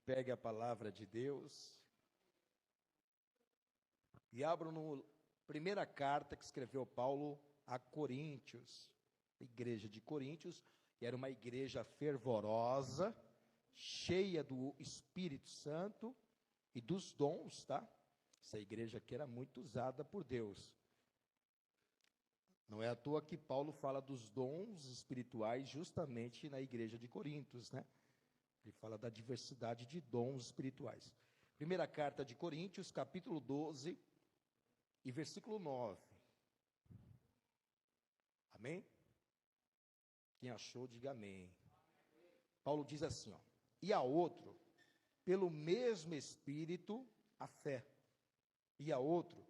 Pegue a palavra de Deus e abra na primeira carta que escreveu Paulo a Coríntios, a igreja de Coríntios, que era uma igreja fervorosa, cheia do Espírito Santo e dos dons, tá? Essa igreja aqui era muito usada por Deus. Não é à toa que Paulo fala dos dons espirituais justamente na igreja de Coríntios, né? Ele fala da diversidade de dons espirituais. Primeira carta de Coríntios, capítulo 12 e versículo 9. Amém? Quem achou, diga amém. Paulo diz assim, ó: e a outro, pelo mesmo Espírito, a fé. E a outro,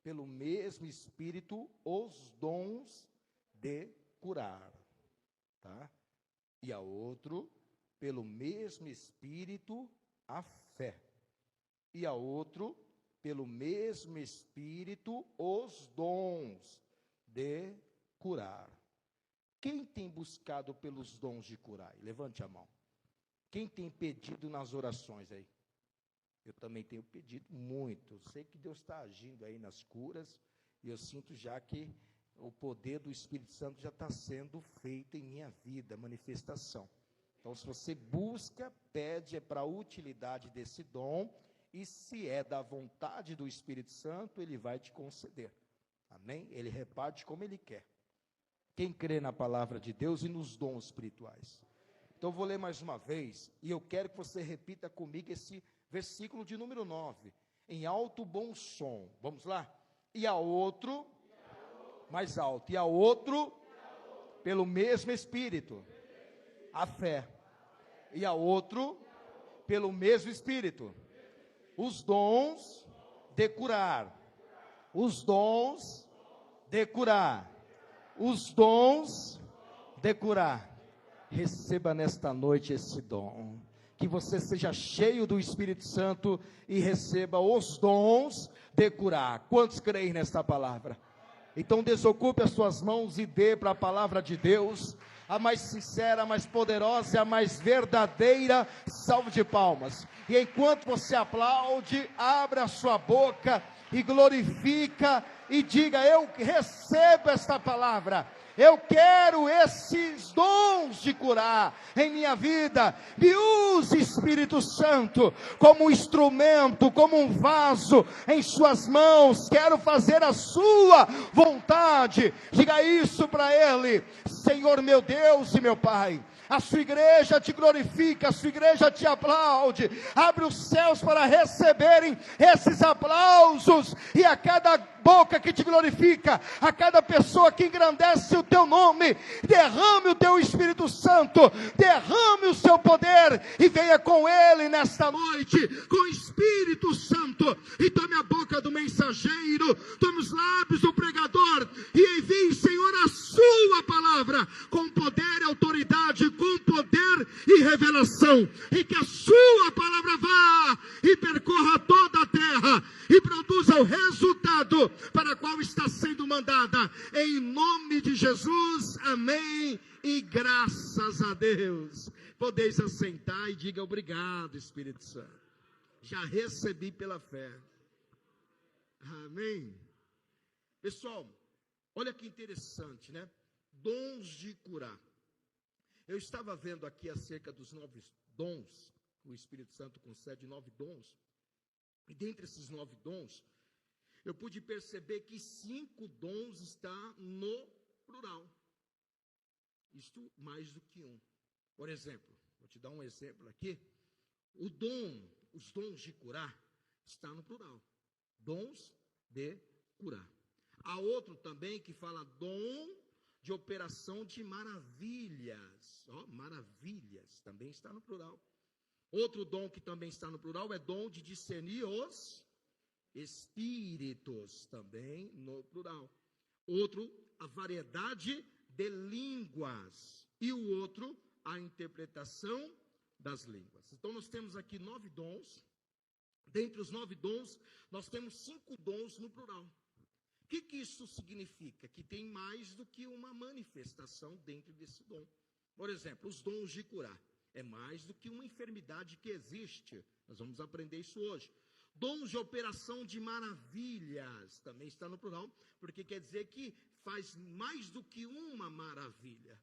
pelo mesmo Espírito, os dons de curar. Tá? E a outro, pelo mesmo Espírito, a fé. E a outro, pelo mesmo Espírito, os dons de curar. Quem tem buscado pelos dons de curar? Levante a mão. Quem tem pedido nas orações aí? Eu também tenho pedido muito. Sei que Deus está agindo aí nas curas, e eu sinto já que o poder do Espírito Santo já está sendo feito em minha vida, manifestação. Então, se você busca, pede, é para a utilidade desse dom, e se é da vontade do Espírito Santo, Ele vai te conceder. Amém? Ele reparte como Ele quer. Quem crê na palavra de Deus e nos dons espirituais? Então, eu vou ler mais uma vez, e eu quero que você repita comigo esse versículo de número 9, em alto bom som. Vamos lá? E a outro, mais alto, e a outro, pelo mesmo Espírito, a fé. E a outro, pelo mesmo Espírito, os dons de curar. Os dons de curar. Os dons de curar. Receba nesta noite esse dom. Que você seja cheio do Espírito Santo e receba os dons de curar. Quantos creem nesta palavra? Então desocupe as suas mãos e dê para a palavra de Deus a mais sincera, a mais poderosa e a mais verdadeira salva de palmas. E enquanto você aplaude, abra a sua boca e glorifica e diga: eu recebo esta palavra. Eu quero esses dons de curar em minha vida. Me use, Espírito Santo, como um instrumento, como um vaso em suas mãos. Quero fazer a sua vontade. Diga isso para Ele. Senhor meu Deus e meu Pai, a sua igreja te glorifica, a sua igreja te aplaude. Abre os céus para receberem esses aplausos, e a cada boca que te glorifica, a cada pessoa que engrandece o teu nome, derrame o teu Espírito Santo, derrame o seu poder, e venha com ele nesta noite, com o Espírito Santo, e tome a boca do mensageiro, tome os lábios do pregador, e envie, Senhor, a sua palavra, com poder e autoridade, com poder e revelação, e que a sua palavra vá e percorra toda a terra, e produza o resultado para qual está sendo mandada, em nome de Jesus, amém, e graças a Deus. Podeis assentar e diga: obrigado, Espírito Santo, já recebi pela fé, amém. Pessoal, olha que interessante, né? Dons de curar. Eu estava vendo aqui acerca dos 9 dons, o Espírito Santo concede 9 dons, e dentre esses 9 dons, eu pude perceber que 5 dons estão no plural. Isto mais do que um. Por exemplo, vou te dar um exemplo aqui. Os dons de curar, está no plural. Dons de curar. Há outro também que fala dom de operação de maravilhas. Maravilhas, também está no plural. Outro dom que também está no plural é dom de discernir os espíritos, também no plural. Outro, a variedade de línguas. E o outro, a interpretação das línguas. Então nós temos aqui 9 dons. Dentre os 9 dons, nós temos 5 dons no plural. O que isso significa? Que tem mais do que uma manifestação dentro desse dom. Por exemplo, os dons de curar. é mais do que uma enfermidade que existe. Nós vamos aprender isso hoje. Dons de operação de maravilhas, também está no plural, porque quer dizer que faz mais do que uma maravilha.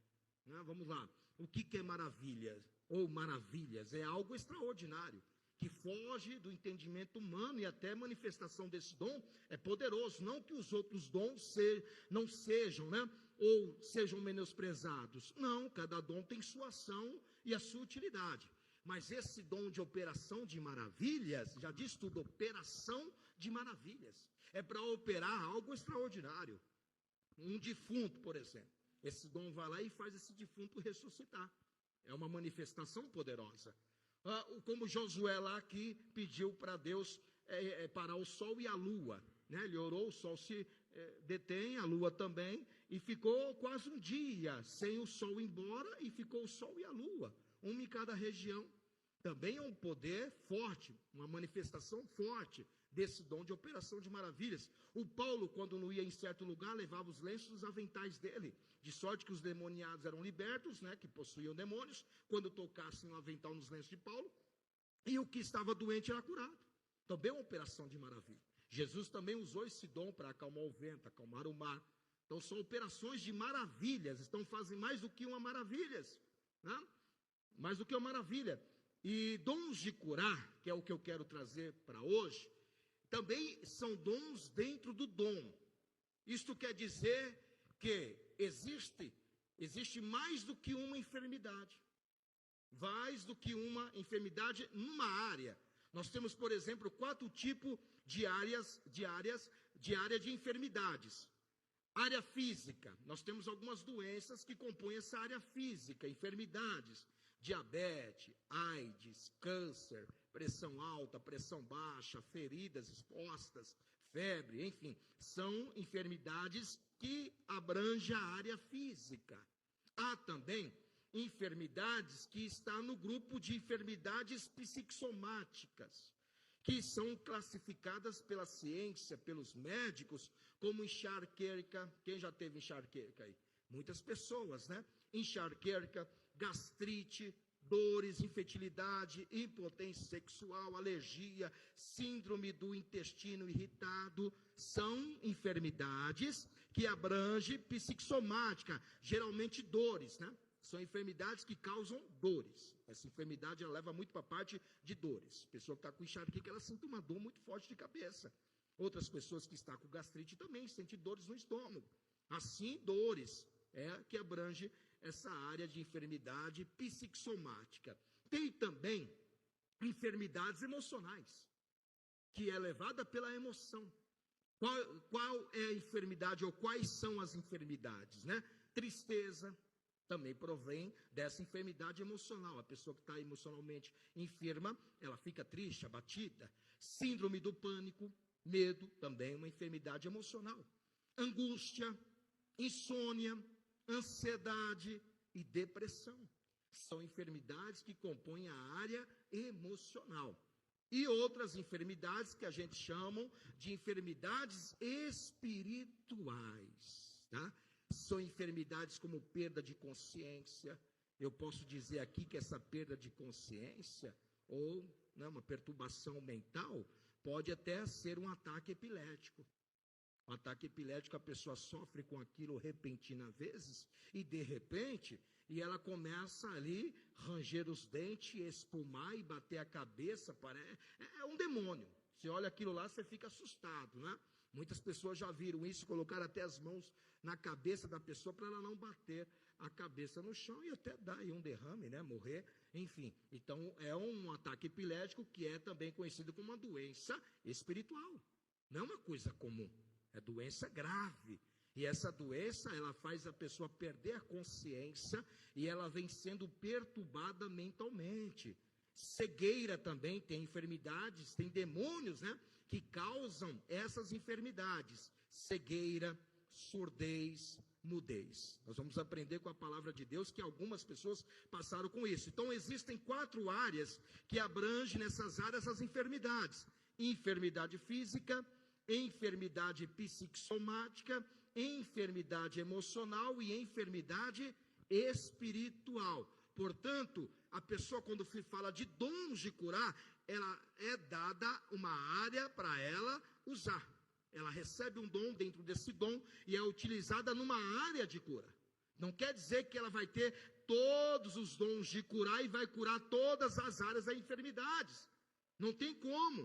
Né? Vamos lá, o que é maravilha? Ou maravilhas, é algo extraordinário, que foge do entendimento humano, e até a manifestação desse dom é poderoso. Não que os outros dons não sejam, né? Ou sejam menosprezados. Não, cada dom tem sua ação e a sua utilidade. Mas esse dom de operação de maravilhas, já diz tudo, operação de maravilhas. É para operar algo extraordinário. Um defunto, por exemplo. Esse dom vai lá e faz esse defunto ressuscitar. É uma manifestação poderosa. Como Josué lá que pediu para Deus parar o sol e a lua. Né? Ele orou, o sol se detém, a lua também. E ficou quase um dia sem o sol embora, e ficou o sol e a lua. Uma em cada região. Também é um poder forte, uma manifestação forte desse dom de operação de maravilhas. O Paulo, quando não ia em certo lugar, levava os lenços dos aventais dele, de sorte que os demoniados eram libertos, né, que possuíam demônios, quando tocassem o avental nos lenços de Paulo, e o que estava doente era curado. Também é uma operação de maravilha. Jesus também usou esse dom para acalmar o vento, acalmar o mar. Então são operações de maravilhas, fazem mais do que uma maravilha, né? Mais do que uma maravilha. E dons de curar, que é o que eu quero trazer para hoje, também são dons dentro do dom. Isto quer dizer que existe mais do que uma enfermidade. Mais do que uma enfermidade numa área. Nós temos, por exemplo, 4 tipos de área de enfermidades. Área física, nós temos algumas doenças que compõem essa área física, enfermidades. Diabetes, AIDS, câncer, pressão alta, pressão baixa, feridas expostas, febre, enfim, são enfermidades que abrangem a área física. Há também enfermidades que estão no grupo de enfermidades psicossomáticas, que são classificadas pela ciência, pelos médicos, como enxaqueca. Quem já teve enxaqueca aí? Muitas pessoas, né? Enxaqueca, gastrite, dores, infertilidade, impotência sexual, alergia, síndrome do intestino irritado, são enfermidades que abrangem psicossomática, geralmente dores, né? São enfermidades que causam dores. Essa enfermidade ela leva muito para a parte de dores. A pessoa que está com enxaqueca, ela sente uma dor muito forte de cabeça. Outras pessoas que estão com gastrite também sentem dores no estômago. Assim, dores que abrange essa área de enfermidade psicossomática. Tem também enfermidades emocionais, que é levada pela emoção. Qual é a enfermidade, ou quais são as enfermidades, né? Tristeza também provém dessa enfermidade emocional. A pessoa que está emocionalmente enferma, ela fica triste, abatida. Síndrome do pânico, medo, também é uma enfermidade emocional. Angústia, insônia, ansiedade e depressão. São enfermidades que compõem a área emocional. E outras enfermidades que a gente chama de enfermidades espirituais, tá? São enfermidades como perda de consciência. Eu posso dizer aqui que essa perda de consciência, ou uma perturbação mental, pode até ser um ataque epilético. Um ataque epilético, a pessoa sofre com aquilo repentina vezes, e de repente, ela começa ali, ranger os dentes, espumar e bater a cabeça, é um demônio. Você olha aquilo lá, você fica assustado, né? Muitas pessoas já viram isso, colocaram até as mãos na cabeça da pessoa para ela não bater a cabeça no chão e até dar aí um derrame, né? Morrer, enfim. Então, é um ataque epilético que é também conhecido como uma doença espiritual. Não é uma coisa comum. É doença grave, e essa doença, ela faz a pessoa perder a consciência, e ela vem sendo perturbada mentalmente. Cegueira também, tem enfermidades, tem demônios, né, que causam essas enfermidades. Cegueira, surdez, mudez. Nós vamos aprender com a palavra de Deus que algumas pessoas passaram com isso. Então existem 4 áreas que abrangem nessas áreas as enfermidades: enfermidade física, enfermidade psicossomática, enfermidade emocional e enfermidade espiritual. Portanto, a pessoa, quando se fala de dons de curar, ela é dada uma área para ela usar. Ela recebe um dom, dentro desse dom, e é utilizada numa área de cura. Não quer dizer que ela vai ter todos os dons de curar e vai curar todas as áreas das enfermidades. Não tem como.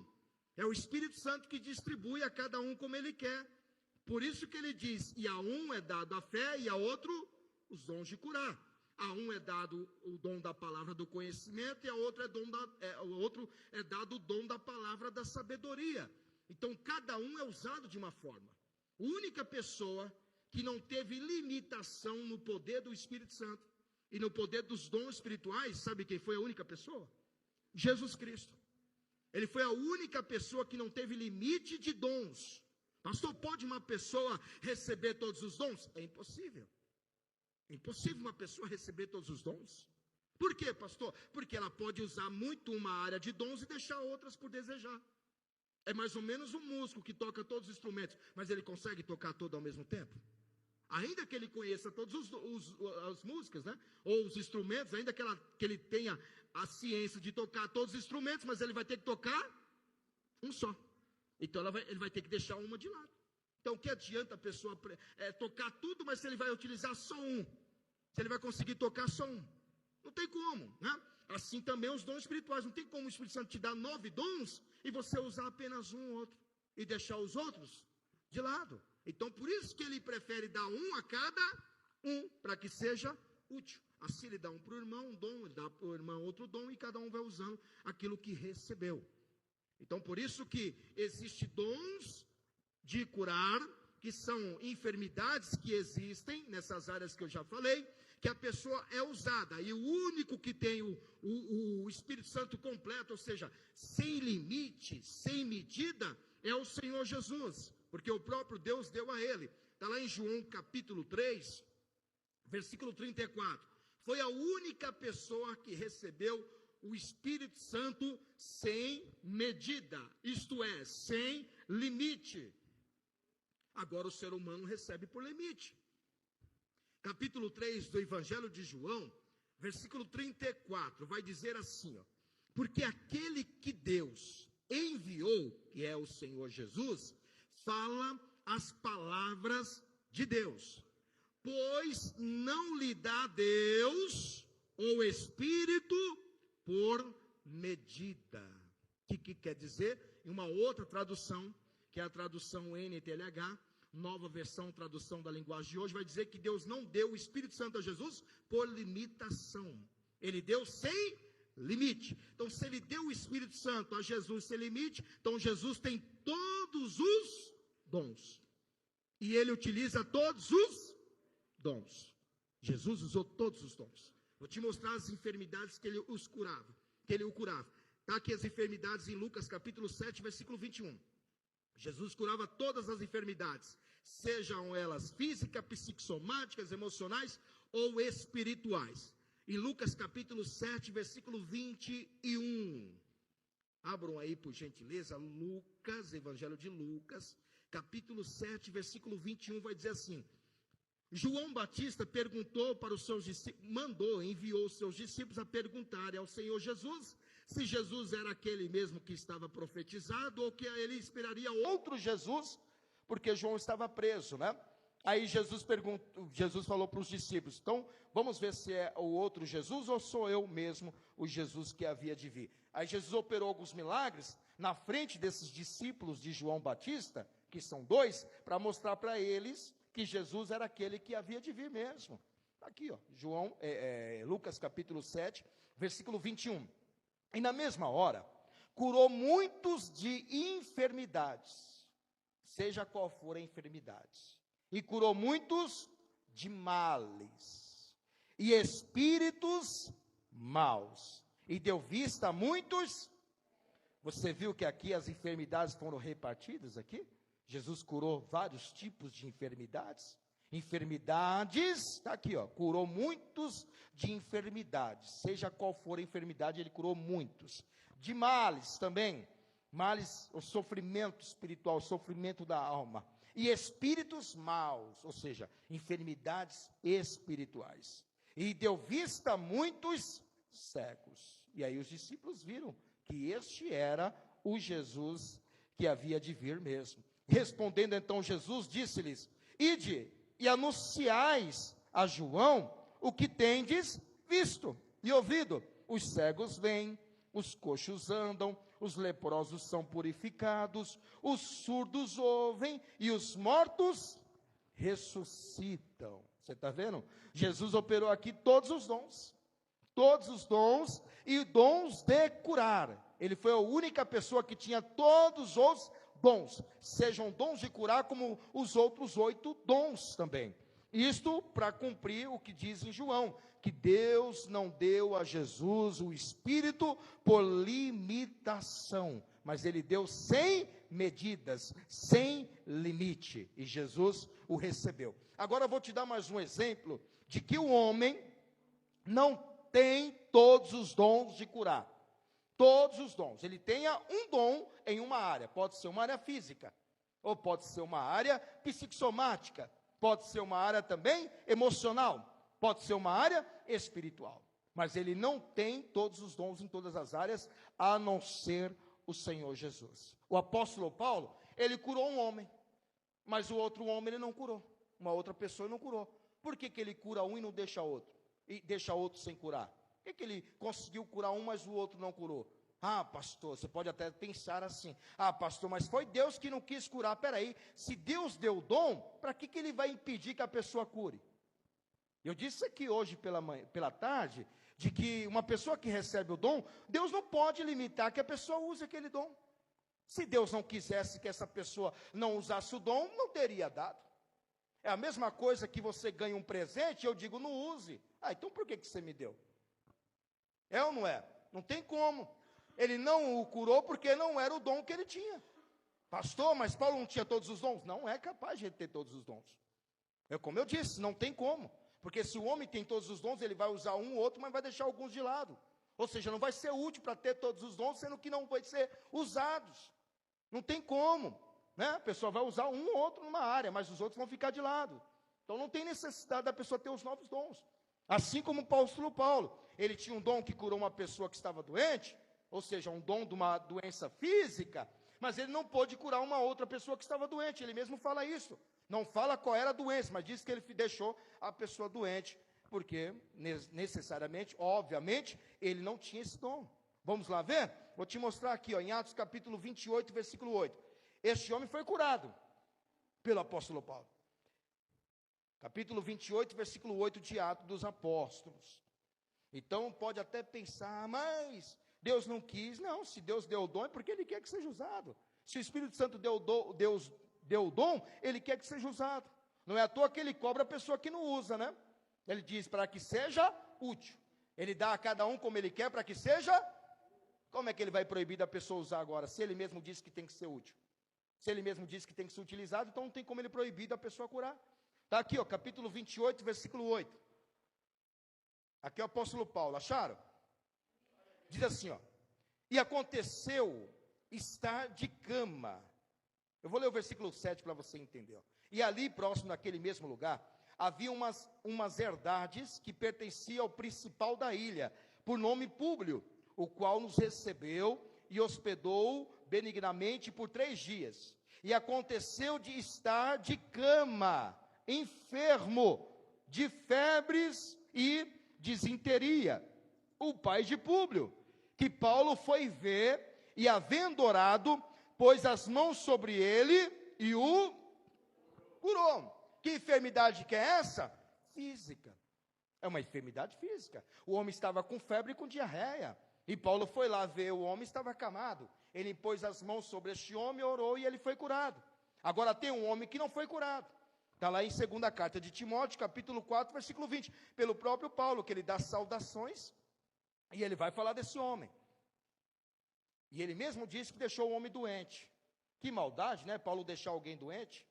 É o Espírito Santo que distribui a cada um como ele quer. Por isso que ele diz, e a um é dado a fé e a outro os dons de curar. A um é dado o dom da palavra do conhecimento e a outro é dado o dom da palavra da sabedoria. Então, cada um é usado de uma forma. A única pessoa que não teve limitação no poder do Espírito Santo e no poder dos dons espirituais, sabe quem foi a única pessoa? Jesus Cristo. Ele foi a única pessoa que não teve limite de dons. Pastor, pode uma pessoa receber todos os dons? É impossível. É impossível uma pessoa receber todos os dons. Por quê, pastor? Porque ela pode usar muito uma área de dons e deixar outras por desejar. É mais ou menos um músico que toca todos os instrumentos, mas ele consegue tocar todo ao mesmo tempo? Ainda que ele conheça todas as músicas, né? Ou os instrumentos, ainda que ele tenha a ciência de tocar todos os instrumentos, mas ele vai ter que tocar um só. Então ele vai ter que deixar uma de lado. Então, o que adianta a pessoa tocar tudo, mas se ele vai utilizar só um? Se ele vai conseguir tocar só um? Não tem como, né? Assim também os dons espirituais. Não tem como o Espírito Santo te dar 9 dons e você usar apenas um ou outro e deixar os outros de lado. Então, por isso que ele prefere dar um a cada um, para que seja útil. Assim, ele dá um para o irmão um dom, ele dá para o irmão outro dom, e cada um vai usando aquilo que recebeu. Então, por isso que existem dons de curar, que são enfermidades que existem nessas áreas que eu já falei, que a pessoa é usada, e o único que tem o Espírito Santo completo, ou seja, sem limite, sem medida, é o Senhor Jesus, porque o próprio Deus deu a ele. Está lá em João capítulo 3, versículo 34, foi a única pessoa que recebeu o Espírito Santo sem medida, isto é, sem limite. Agora o ser humano recebe por limite. Capítulo 3 do Evangelho de João, versículo 34, vai dizer assim, ó, porque aquele que Deus enviou, que é o Senhor Jesus, fala as palavras de Deus, pois não lhe dá Deus o Espírito por medida. O que quer dizer? Em uma outra tradução, que é a tradução NTLH, nova versão, tradução da linguagem de hoje, vai dizer que Deus não deu o Espírito Santo a Jesus por limitação. Ele deu sem limite. Então, se ele deu o Espírito Santo a Jesus sem limite, então Jesus tem todos os dons. E ele utiliza todos os dons. Jesus usou todos os dons. Vou te mostrar as enfermidades que ele o curava. Está aqui as enfermidades em Lucas capítulo 7, versículo 21. Jesus curava todas as enfermidades, sejam elas físicas, psicossomáticas, emocionais ou espirituais. Em Lucas capítulo 7, versículo 21. Abram aí, por gentileza, Lucas, Evangelho de Lucas, capítulo 7, versículo 21, vai dizer assim: João Batista perguntou para os seus discípulos, enviou os seus discípulos a perguntarem ao Senhor Jesus se Jesus era aquele mesmo que estava profetizado ou que ele esperaria outro Jesus, porque João estava preso, né? Aí Jesus falou para os discípulos, então vamos ver se é o outro Jesus ou sou eu mesmo o Jesus que havia de vir. Aí Jesus operou alguns milagres na frente desses discípulos de João Batista, que são 2, para mostrar para eles que Jesus era aquele que havia de vir mesmo. Aqui, ó, Lucas capítulo 7, versículo 21. E na mesma hora, curou muitos de enfermidades, seja qual for a enfermidade, e curou muitos de males, e espíritos maus, e deu vista a muitos. Você viu que aqui as enfermidades foram repartidas aqui? Jesus curou vários tipos de enfermidades. Enfermidades, está aqui, ó, curou muitos de enfermidades, seja qual for a enfermidade, ele curou muitos. De males também, males, o sofrimento espiritual, o sofrimento da alma. E espíritos maus, ou seja, enfermidades espirituais. E deu vista a muitos cegos. E aí os discípulos viram que este era o Jesus que havia de vir mesmo. Respondendo então Jesus, disse-lhes: ide e anunciais a João o que tendes visto e ouvido. Os cegos vêm, os coxos andam, os leprosos são purificados, os surdos ouvem e os mortos ressuscitam. Você está vendo? Jesus operou aqui todos os dons e dons de curar. Ele foi a única pessoa que tinha todos os dons, sejam dons de curar como os outros 8 dons também. Isto para cumprir o que diz em João, que Deus não deu a Jesus o Espírito por limitação, mas Ele deu sem medidas, sem limite, e Jesus o recebeu. Agora eu vou te dar mais um exemplo de que o homem não tem todos os dons de curar. Todos os dons. Ele tenha um dom em uma área. Pode ser uma área física, ou pode ser uma área psicossomática, pode ser uma área também emocional, pode ser uma área espiritual. Mas ele não tem todos os dons em todas as áreas, a não ser o Senhor Jesus. O apóstolo Paulo, ele curou um homem, mas o outro homem ele não curou. Uma outra pessoa ele não curou. Por que ele cura um e não deixa outro? E deixa outro sem curar? Por que ele conseguiu curar um, mas o outro não curou? Ah, pastor, você pode até pensar assim: ah, pastor, mas foi Deus que não quis curar. Peraí, se Deus deu o dom, para que ele vai impedir que a pessoa cure? Eu disse aqui hoje pela tarde, de que uma pessoa que recebe o dom, Deus não pode limitar que a pessoa use aquele dom. Se Deus não quisesse que essa pessoa não usasse o dom, não teria dado. É a mesma coisa que você ganha um presente e eu digo, não use. Ah, então por que você me deu? É ou não é? Não tem como. Ele não o curou porque não era o dom que ele tinha. Pastor, mas Paulo não tinha todos os dons? Não é capaz de ele ter todos os dons. Como eu disse, não tem como. Porque se o homem tem todos os dons, ele vai usar um ou outro, mas vai deixar alguns de lado. Ou seja, não vai ser útil para ter todos os dons, sendo que não vai ser usados. Não tem como. Né? A pessoa vai usar um ou outro numa área, mas os outros vão ficar de lado. Então não tem necessidade da pessoa ter os novos dons. Assim como o apóstolo Paulo, ele tinha um dom que curou uma pessoa que estava doente, ou seja, um dom de uma doença física, mas ele não pôde curar uma outra pessoa que estava doente. Ele mesmo fala isso. Não fala qual era a doença, mas diz que ele deixou a pessoa doente, porque necessariamente, obviamente, ele não tinha esse dom. Vamos lá ver? Vou te mostrar aqui, ó, em Atos capítulo 28, versículo 8. Este homem foi curado pelo apóstolo Paulo. Capítulo 28, versículo 8 de Atos dos Apóstolos. Então pode até pensar, mas Deus não quis. Não, se Deus deu o dom é porque Ele quer que seja usado. Se o Espírito Santo Deus deu o dom, Ele quer que seja usado. Não é à toa que Ele cobra a pessoa que não usa, né? Ele diz para que seja útil. Ele dá a cada um como Ele quer para que seja. Como é que Ele vai proibir da pessoa usar agora, se Ele mesmo disse que tem que ser útil? Se Ele mesmo disse que tem que ser utilizado, então não tem como Ele proibir da pessoa curar. Está aqui, ó, capítulo 28, versículo 8. Aqui é o apóstolo Paulo, acharam? Diz assim, ó. E aconteceu estar de cama. Eu vou ler o versículo 7 para você entender. Ó. E ali, próximo naquele mesmo lugar, havia umas herdades que pertenciam ao principal da ilha, por nome Públio, o qual nos recebeu e hospedou benignamente por 3 dias. E aconteceu de estar de cama, enfermo, de febres e disenteria, o pai de Públio, que Paulo foi ver, e havendo orado, pôs as mãos sobre ele e o curou. Que enfermidade que é essa? Física. É uma enfermidade física. O homem estava com febre e com diarreia, e Paulo foi lá ver, o homem estava acamado. Ele pôs as mãos sobre este homem, orou e ele foi curado. Agora tem um homem que não foi curado. Está lá em 2ª carta de Timóteo, capítulo 4, versículo 20. Pelo próprio Paulo, que ele dá saudações, e ele vai falar desse homem. E ele mesmo disse que deixou o homem doente. Que maldade, né? Paulo deixar alguém doente?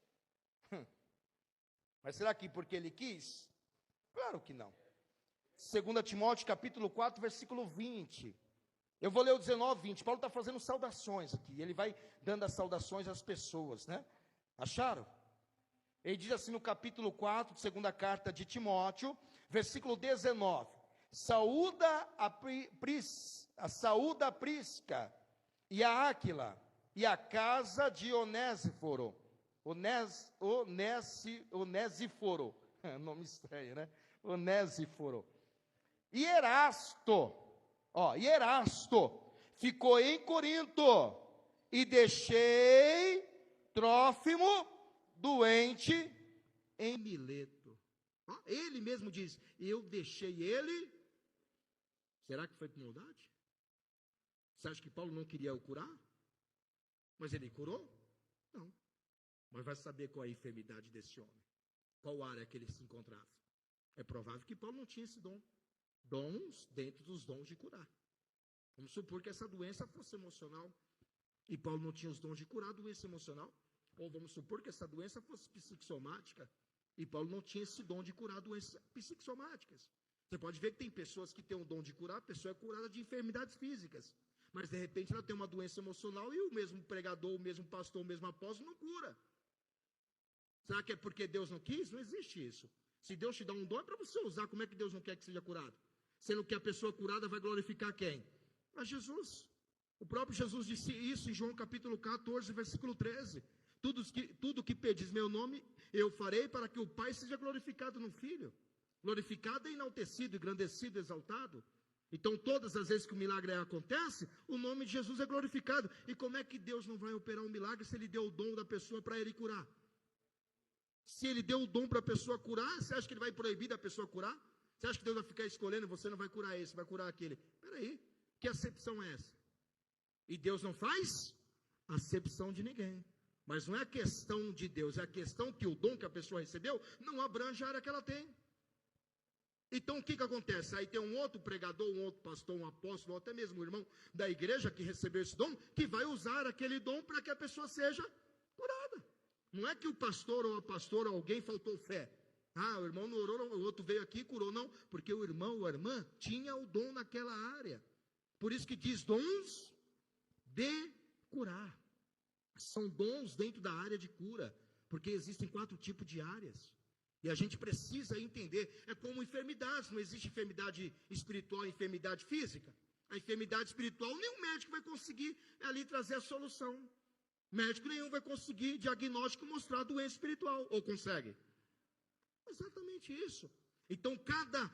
Mas será que porque ele quis? Claro que não. 2 Timóteo, capítulo 4, versículo 20. Eu vou ler o 19, 20. Paulo está fazendo saudações aqui. Ele vai dando as saudações às pessoas, né? Acharam? Ele diz assim no capítulo 4, 2ª carta de Timóteo, versículo 19. saúda a Prisca e a Áquila e a casa de Onésiforo. Onésiforo, nome estranho, né? Onésiforo. E Erasto ficou em Corinto, e deixei Trófimo doente em Mileto. Ele mesmo diz, eu deixei ele. Será que foi por maldade? Você acha que Paulo não queria o curar? Mas ele curou? Não. Mas vai saber qual é a enfermidade desse homem. Qual área que ele se encontrava. É provável que Paulo não tinha esse dom. Dons dentro dos dons de curar. Vamos supor que essa doença fosse emocional. E Paulo não tinha os dons de curar a doença emocional. Ou vamos supor que essa doença fosse psicossomática. E Paulo não tinha esse dom de curar doenças psicossomáticas. Você pode ver que tem pessoas que têm o dom de curar, a pessoa é curada de enfermidades físicas. Mas de repente ela tem uma doença emocional e o mesmo pregador, o mesmo pastor, o mesmo apóstolo não cura. Será que é porque Deus não quis? Não existe isso. Se Deus te dá um dom é para você usar. Como é que Deus não quer que seja curado? Sendo que a pessoa curada vai glorificar quem? A Jesus. O próprio Jesus disse isso em João capítulo 14, versículo 13. Tudo que pedis meu nome, eu farei para que o Pai seja glorificado no Filho. Glorificado, enaltecido, engrandecido, exaltado. Então, todas as vezes que o milagre acontece, o nome de Jesus é glorificado. E como é que Deus não vai operar um milagre se Ele deu o dom da pessoa para Ele curar? Se Ele deu o dom para a pessoa curar, você acha que Ele vai proibir da pessoa curar? Você acha que Deus vai ficar escolhendo, você não vai curar esse, vai curar aquele? Espera aí, que acepção é essa? E Deus não faz acepção de ninguém. Mas não é a questão de Deus, é a questão que o dom que a pessoa recebeu não abrange a área que ela tem. Então o que acontece? Aí tem um outro pregador, um outro pastor, um apóstolo, ou até mesmo um irmão da igreja que recebeu esse dom, que vai usar aquele dom para que a pessoa seja curada. Não é que o pastor ou a pastora, alguém faltou fé. O irmão não orou, o outro veio aqui e curou. Não, porque o irmão ou a irmã tinha o dom naquela área. Por isso que diz dons de curar. São dons dentro da área de cura, porque existem 4 tipos de áreas. E a gente precisa entender, é como enfermidades, não existe enfermidade espiritual e enfermidade física. A enfermidade espiritual, nenhum médico vai conseguir ali trazer a solução. Médico nenhum vai conseguir diagnóstico mostrar a doença espiritual, ou consegue? Exatamente isso. Então cada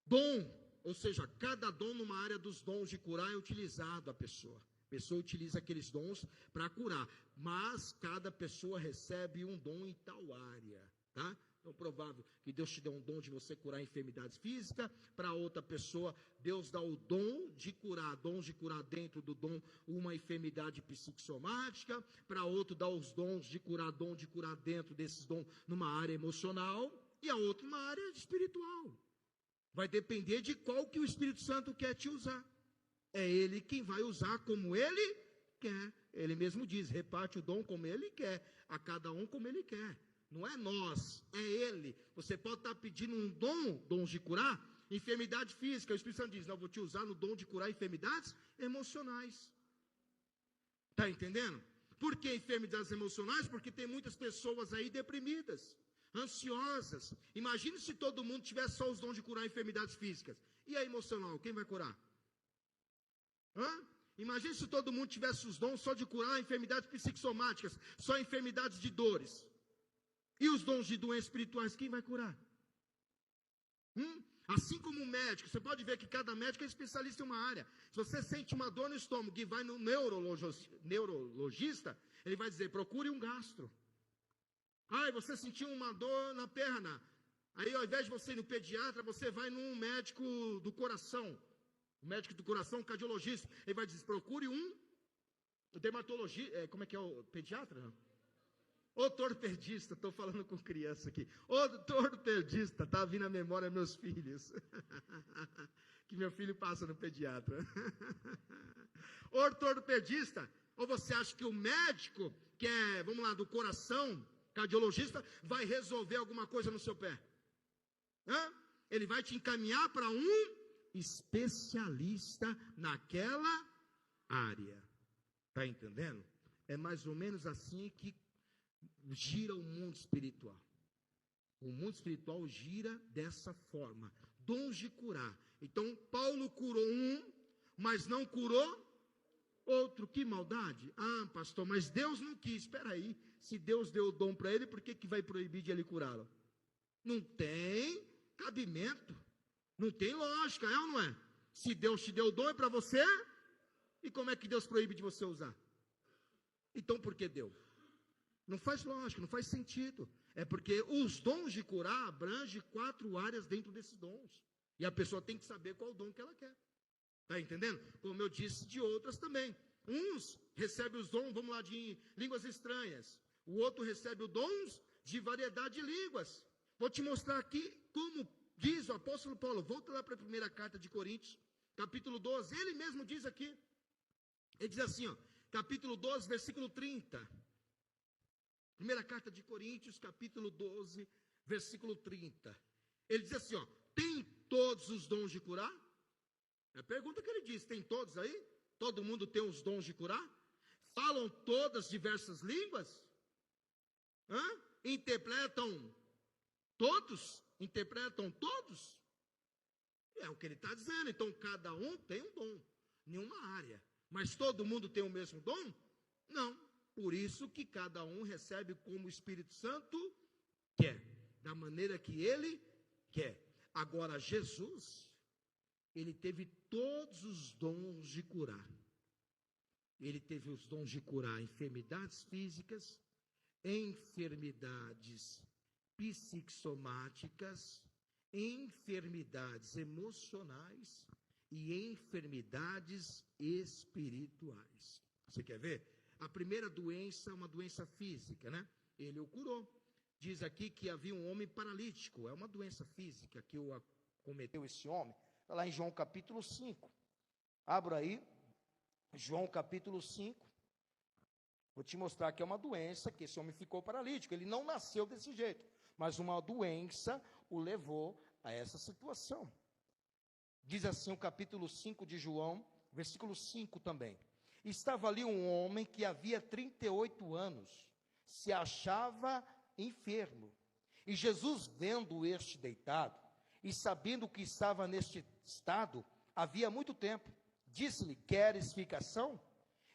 dom, ou seja, cada dom numa área dos dons de curar é utilizado a pessoa. A pessoa utiliza aqueles dons para curar, mas cada pessoa recebe um dom em tal área, tá? Então, provável que Deus te dê um dom de você curar enfermidades físicas, para outra pessoa, Deus dá o dom de curar, dons de curar dentro do dom, uma enfermidade psicossomática, para outro dá os dons de curar, dom de curar dentro desses dons, numa área emocional, e a outra numa área espiritual. Vai depender de qual que o Espírito Santo quer te usar. É Ele quem vai usar como Ele quer. Ele mesmo diz, reparte o dom como Ele quer, a cada um como Ele quer. Não é nós, é Ele. Você pode estar pedindo um dons de curar, enfermidade física. O Espírito Santo diz, não, vou te usar no dom de curar enfermidades emocionais. Está entendendo? Por que enfermidades emocionais? Porque tem muitas pessoas aí deprimidas, ansiosas. Imagine se todo mundo tivesse só os dons de curar enfermidades físicas. E a emocional, quem vai curar? Imagine se todo mundo tivesse os dons só de curar enfermidades psicossomáticas, só enfermidades de dores. E os dons de doenças espirituais, quem vai curar? Assim como o médico, você pode ver que cada médico é especialista em uma área. Se você sente uma dor no estômago e vai no neurologista, ele vai dizer, procure um gastro. Você sentiu uma dor na perna. Aí ao invés de você ir no pediatra, você vai num médico do coração. O médico do coração, cardiologista. Ele vai dizer, procure um dermatologista. Como é que é o pediatra? Não? Ortopedista, estou falando com criança aqui. Ortopedista, está vindo à memória meus filhos. Que meu filho passa no pediatra. Ortopedista, ou você acha que o médico, que é, vamos lá, do coração, cardiologista, vai resolver alguma coisa no seu pé? Ele vai te encaminhar para um especialista naquela área. Está entendendo? É mais ou menos assim que gira o mundo espiritual. O mundo espiritual gira dessa forma. dons de curar. Então, Paulo curou um, mas não curou outro. Que maldade. Ah, pastor, mas Deus não quis. Espera aí, se Deus deu o dom para ele, por que vai proibir de ele curá-lo? Não tem cabimento, não tem lógica, é ou não é? Se Deus te deu o dom é para você, e como é que Deus proíbe de você usar? Então por que deu? Não faz lógica, não faz sentido. É porque os dons de curar abrangem 4 áreas dentro desses dons. E a pessoa tem que saber qual dom que ela quer. Está entendendo? Como eu disse de outras também. Uns recebem os dons, vamos lá, de línguas estranhas. O outro recebe os dons de variedade de línguas. Vou te mostrar aqui como diz o apóstolo Paulo. Volta lá para a primeira carta de Coríntios, capítulo 12. Ele mesmo diz aqui. Ele diz assim, ó, capítulo 12, versículo 30. Primeira carta de Coríntios, capítulo 12, versículo 30. Ele diz assim, ó, tem todos os dons de curar? É a pergunta que ele diz, tem todos aí? Todo mundo tem os dons de curar? Falam todas diversas línguas? Interpretam todos? Interpretam todos? É o que ele está dizendo. Então, cada um tem um dom, em uma área. Mas todo mundo tem o mesmo dom? Não. Por isso que cada um recebe como o Espírito Santo quer, da maneira que ele quer. Agora, Jesus, ele teve todos os dons de curar. Ele teve os dons de curar enfermidades físicas, enfermidades psicossomáticas, enfermidades emocionais e enfermidades espirituais. Você quer ver? A primeira doença é uma doença física, né? Ele o curou. Diz aqui que havia um homem paralítico. É uma doença física que o acometeu esse homem. Está lá em João capítulo 5. Abra aí. João capítulo 5. Vou te mostrar que é uma doença que esse homem ficou paralítico. Ele não nasceu desse jeito. Mas uma doença o levou a essa situação. Diz assim o capítulo 5 de João, versículo 5 também. Estava ali um homem que havia 38 anos, se achava enfermo. E Jesus, vendo este deitado, e sabendo que estava neste estado, havia muito tempo, disse-lhe, queres ficação?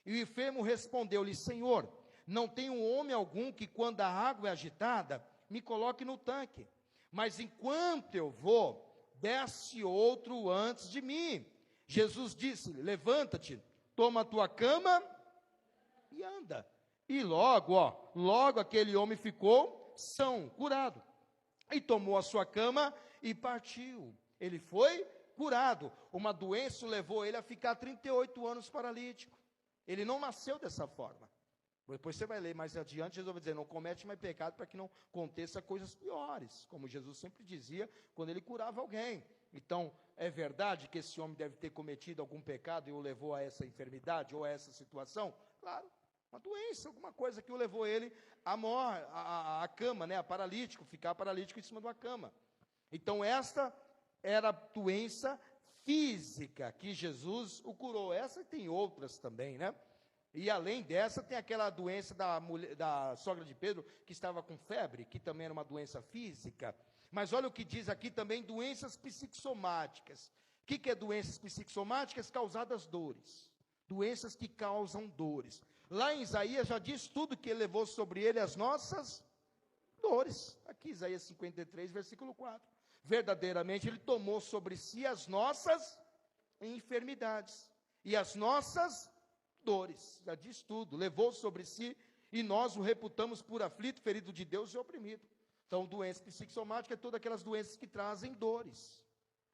E o enfermo respondeu-lhe, Senhor, não tenho homem algum que quando a água é agitada, me coloque no tanque. Mas enquanto eu vou, desce outro antes de mim. Jesus disse-lhe, levanta-te, toma a tua cama e anda. E logo aquele homem ficou são, curado. E tomou a sua cama e partiu. Ele foi curado. Uma doença levou ele a ficar 38 anos paralítico. Ele não nasceu dessa forma. Depois você vai ler mais adiante, Jesus vai dizer, não comete mais pecado para que não aconteça coisas piores, como Jesus sempre dizia quando ele curava alguém. Então, é verdade que esse homem deve ter cometido algum pecado e o levou a essa enfermidade ou a essa situação? Claro, uma doença, alguma coisa que o levou ele à cama, né, a paralítico, ficar paralítico em cima de uma cama. Então, esta era a doença física que Jesus o curou. Essa tem outras também, né? E além dessa, tem aquela doença da sogra de Pedro, que estava com febre, que também era uma doença física. Mas olha o que diz aqui também, doenças psicossomáticas. O que é doenças psicossomáticas? Causadas dores. Doenças que causam dores. Lá em Isaías já diz tudo que ele levou sobre ele as nossas dores. Aqui, Isaías 53, versículo 4. Verdadeiramente, ele tomou sobre si as nossas enfermidades e as nossas dores, já diz tudo, levou sobre si, e nós o reputamos por aflito, ferido de Deus e oprimido. Então, doença psicossomática é todas aquelas doenças que trazem dores,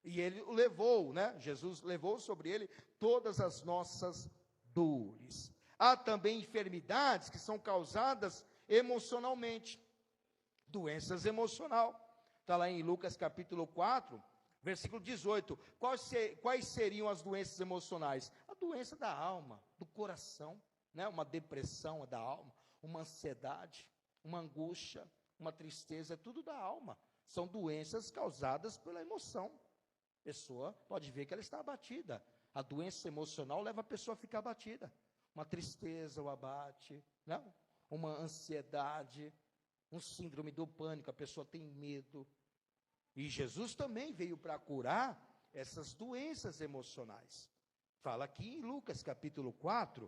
e ele o levou, né, Jesus levou sobre ele todas as nossas dores. Há também enfermidades que são causadas emocionalmente, doenças emocional, está lá em Lucas capítulo 4, versículo 18, quais seriam as doenças emocionais? A doença da alma, do coração, né? Uma depressão da alma, uma ansiedade, uma angústia, uma tristeza, é tudo da alma. São doenças causadas pela emoção. A pessoa pode ver que ela está abatida. A doença emocional leva a pessoa a ficar abatida. Uma tristeza o abate, né? Uma ansiedade, um síndrome do pânico, a pessoa tem medo. E Jesus também veio para curar essas doenças emocionais. Fala aqui em Lucas capítulo 4,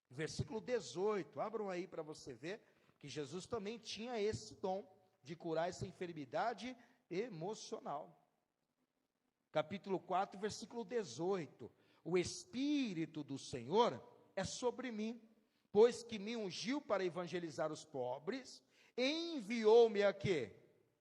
versículo 18. Abram aí para você ver que Jesus também tinha esse dom de curar essa enfermidade emocional. Capítulo 4, versículo 18. O Espírito do Senhor é sobre mim, pois que me ungiu para evangelizar os pobres, enviou-me a quê?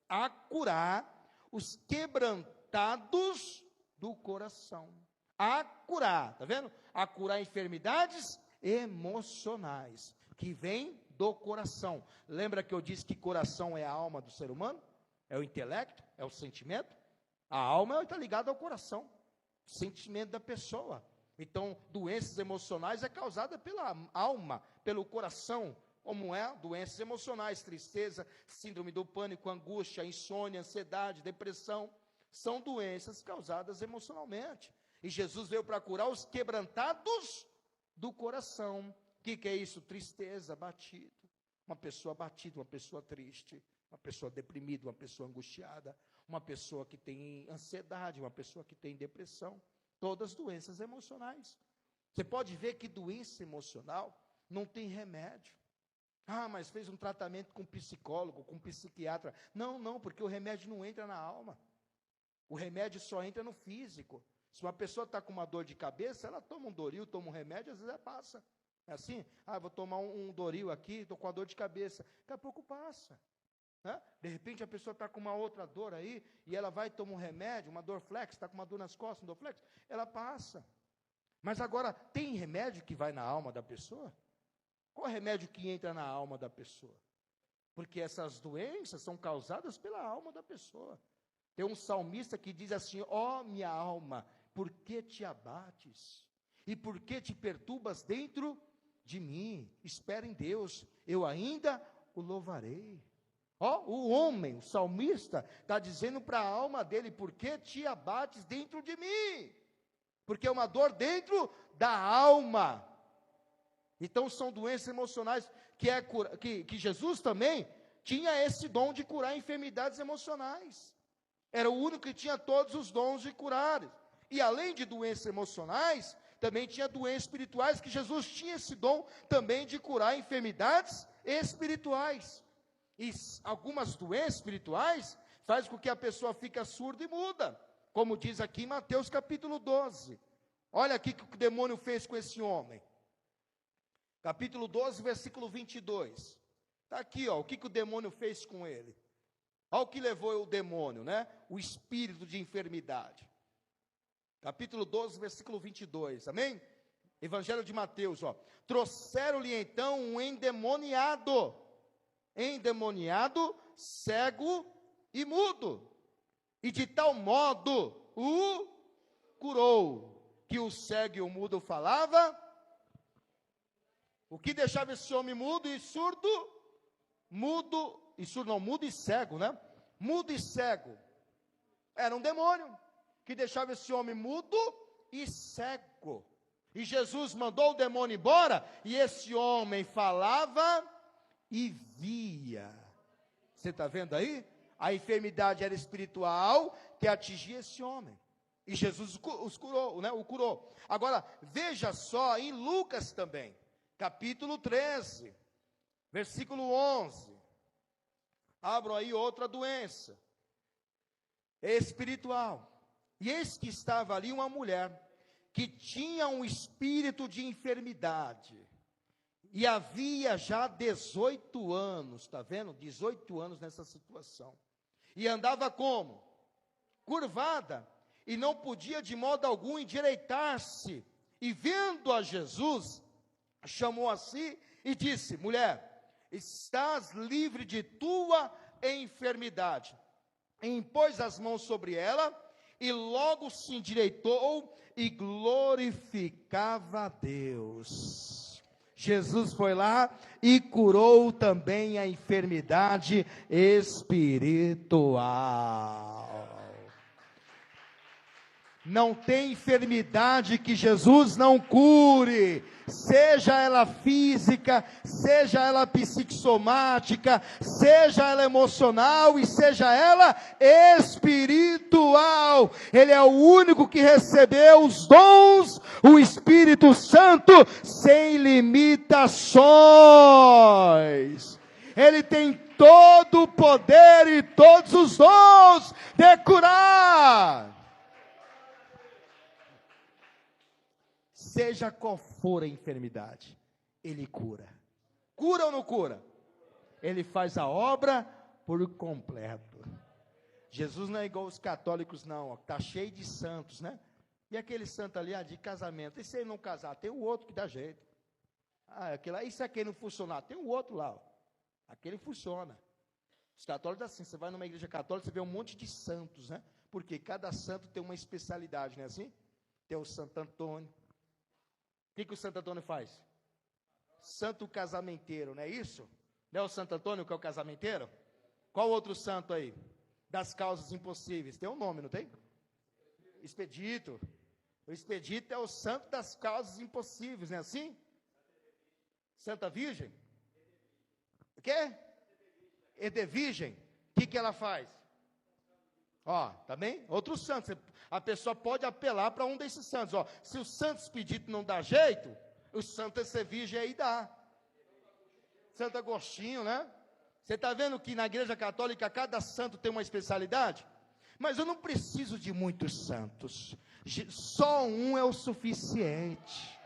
A curar os quebrantados do coração. A curar, tá vendo? A curar enfermidades emocionais, que vêm do coração. Lembra que eu disse que coração é a alma do ser humano? É o intelecto? É o sentimento? A alma está ligada ao coração, sentimento da pessoa. Então, doenças emocionais é causada pela alma, pelo coração, como doenças emocionais, tristeza, síndrome do pânico, angústia, insônia, ansiedade, depressão, são doenças causadas emocionalmente. E Jesus veio para curar os quebrantados do coração. O que é isso? Tristeza, abatido. Uma pessoa abatida, uma pessoa triste, uma pessoa deprimida, uma pessoa angustiada, uma pessoa que tem ansiedade, uma pessoa que tem depressão. Todas doenças emocionais. Você pode ver que doença emocional não tem remédio. Ah, mas fez um tratamento com psicólogo, com psiquiatra. Não, porque o remédio não entra na alma. O remédio só entra no físico. Se uma pessoa está com uma dor de cabeça, ela toma um Doril, toma um remédio, às vezes ela passa. É assim? Ah, vou tomar um Doril aqui, estou com a dor de cabeça. Daqui a pouco passa. Né? De repente a pessoa está com uma outra dor aí, e ela vai tomar um remédio, uma Dorflex, está com uma dor nas costas, um Dorflex, ela passa. Mas agora, tem remédio que vai na alma da pessoa? Qual é o remédio que entra na alma da pessoa? Porque essas doenças são causadas pela alma da pessoa. Tem um salmista que diz assim: ó minha alma, por que te abates? E por que te perturbas dentro de mim? Espera em Deus, eu ainda o louvarei. Ó, o homem, o salmista, está dizendo para a alma dele: por que te abates dentro de mim? Porque é uma dor dentro da alma. Então são doenças emocionais que Jesus também tinha esse dom de curar enfermidades emocionais. Era o único que tinha todos os dons de curar. E além de doenças emocionais, também tinha doenças espirituais, que Jesus tinha esse dom também de curar enfermidades espirituais. E algumas doenças espirituais fazem com que a pessoa fique surda e muda, como diz aqui em Mateus capítulo 12. Olha aqui o que o demônio fez com esse homem. Capítulo 12, versículo 22. Está aqui, ó, o que o demônio fez com ele. Olha o que levou o demônio, né? O espírito de enfermidade. Capítulo 12, versículo 22, amém? Evangelho de Mateus, ó. Trouxeram-lhe então um endemoniado, cego e mudo, e de tal modo o curou, que o cego e o mudo falava. O que deixava esse homem mudo e surdo? Mudo e cego, né? Mudo e cego. Era um demônio que deixava esse homem mudo e cego. E Jesus mandou o demônio embora, e esse homem falava e via. Você está vendo aí? A enfermidade era espiritual que atingia esse homem. E Jesus os curou, né? O curou. Agora, veja só em Lucas também. Capítulo 13, versículo 11. Abram aí outra doença espiritual. E eis que estava ali uma mulher que tinha um espírito de enfermidade. E havia já 18 anos, está vendo? 18 anos nessa situação. E andava como? Curvada. E não podia de modo algum endireitar-se. E vendo a Jesus, chamou a si e disse: mulher, estás livre de tua enfermidade. E impôs as mãos sobre ela, e logo se endireitou e glorificava a Deus. Jesus foi lá e curou também a enfermidade espiritual. Não tem enfermidade que Jesus não cure, seja ela física, seja ela psicossomática, seja ela emocional e seja ela espiritual. Ele é o único que recebeu os dons, o Espírito Santo, sem limitações. Ele tem todo o poder e todos os dons de curar. Seja qual for a enfermidade, Ele cura. Cura ou não cura? Ele faz a obra por completo. Jesus não é igual os católicos não, está cheio de santos, né? E aquele santo ali, de casamento, e se ele não casar, tem o outro que dá jeito. E se aquele não funcionar, tem o outro lá, aquele funciona. Os católicos assim, você vai numa igreja católica, você vê um monte de santos, né? Porque cada santo tem uma especialidade, não é assim? Tem o Santo Antônio. O que o Santo Antônio faz? Santo casamenteiro, não é isso? Não é o Santo Antônio que é o casamenteiro? Qual outro santo aí? Das causas impossíveis. Tem um nome, não tem? Expedito. O Expedito é o santo das causas impossíveis, não é assim? Santa Virgem? O quê? Edevirgem. O que ela faz? Tá bem? Outro santo. A pessoa pode apelar para um desses santos. Se o Santo Expedito não dá jeito, o Santo Virgem aí dá. Santo Agostinho, né? Você está vendo que na igreja católica cada santo tem uma especialidade? Mas eu não preciso de muitos santos. Só um é o suficiente.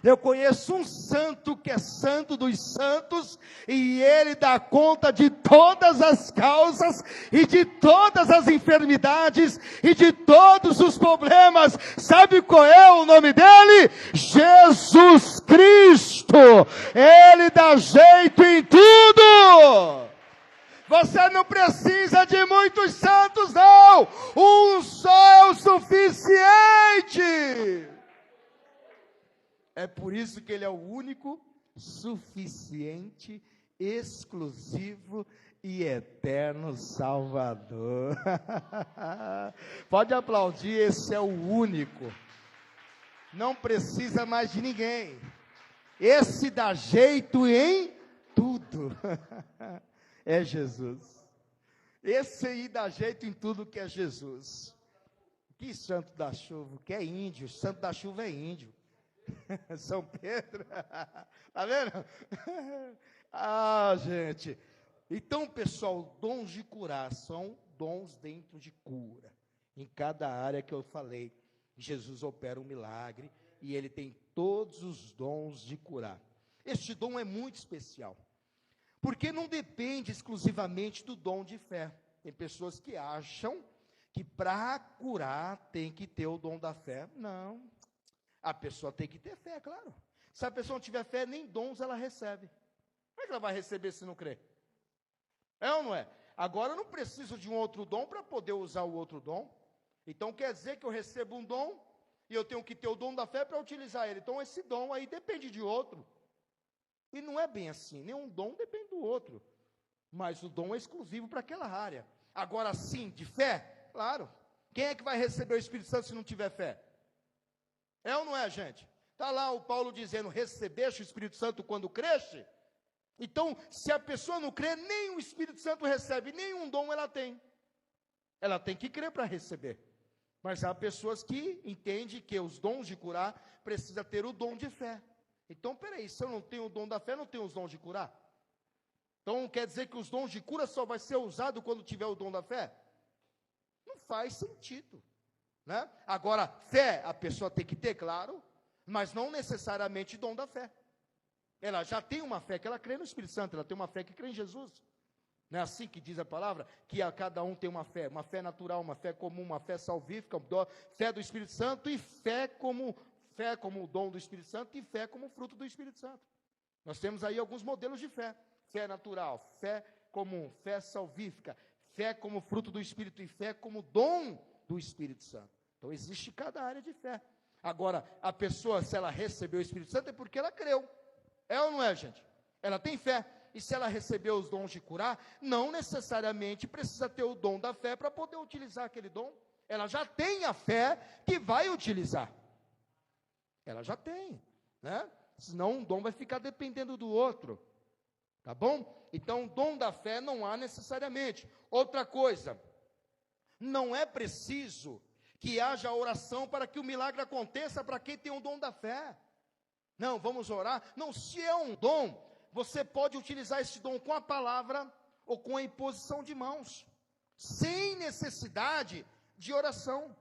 Eu conheço um santo que é santo dos santos, e ele dá conta de todas as causas, e de todas as enfermidades, e de todos os problemas. Sabe qual é o nome dele? Jesus Cristo. Ele dá jeito em tudo. Você não precisa de muitos santos, não. Um só é o suficiente. É por isso que ele é o único, suficiente, exclusivo e eterno Salvador. Pode aplaudir, esse é o único. Não precisa mais de ninguém. Esse dá jeito em tudo. É Jesus. Esse aí dá jeito em tudo que é Jesus. Que santo da chuva, que é índio. Santo da chuva é índio. São Pedro, tá vendo? Gente. Então, pessoal, dons de curar são dons dentro de cura. Em cada área que eu falei, Jesus opera um milagre e ele tem todos os dons de curar. Este dom é muito especial, porque não depende exclusivamente do dom de fé. Tem pessoas que acham que para curar tem que ter o dom da fé. Não. A pessoa tem que ter fé, claro. Se a pessoa não tiver fé, nem dons ela recebe. Como é que ela vai receber se não crer? É ou não é? Agora eu não preciso de um outro dom para poder usar o outro dom. Então quer dizer que eu recebo um dom e eu tenho que ter o dom da fé para utilizar ele. Então esse dom aí depende de outro. E não é bem assim. Nenhum dom depende do outro. Mas o dom é exclusivo para aquela área. Agora sim, de fé? Claro. Quem é que vai receber o Espírito Santo se não tiver fé? É ou não é, gente? Está lá o Paulo dizendo, recebeste o Espírito Santo quando cresce? Então, se a pessoa não crê, nem o Espírito Santo recebe, nenhum dom ela tem. Ela tem que crer para receber. Mas há pessoas que entendem que os dons de curar precisa ter o dom de fé. Então, peraí, se eu não tenho o dom da fé, não tenho os dons de curar? Então, quer dizer que os dons de cura só vai ser usado quando tiver o dom da fé? Não faz sentido. Né? Agora, fé, a pessoa tem que ter, claro, mas não necessariamente dom da fé. Ela já tem uma fé que ela crê no Espírito Santo, ela tem uma fé que crê em Jesus. Não é assim que diz a palavra? Que a cada um tem uma fé natural, uma fé comum, uma fé salvífica, fé do Espírito Santo e fé como o dom do Espírito Santo e fé como fruto do Espírito Santo. Nós temos aí alguns modelos de fé. Fé natural, fé comum, fé salvífica, fé como fruto do Espírito e fé como dom do Espírito Santo. Então existe cada área de fé. Agora, a pessoa, se ela recebeu o Espírito Santo, é porque ela creu. É ou não é, gente? Ela tem fé. E se ela recebeu os dons de curar, não necessariamente precisa ter o dom da fé para poder utilizar aquele dom. ela já tem a fé que vai utilizar. Ela já tem, né? Senão um dom vai ficar dependendo do outro. Tá bom? Então, o dom da fé não há necessariamente. Outra coisa, não é preciso que haja oração para que o milagre aconteça para quem tem o dom da fé. Não, vamos orar. Não, se é um dom, você pode utilizar esse dom com a palavra ou com a imposição de mãos, sem necessidade de oração.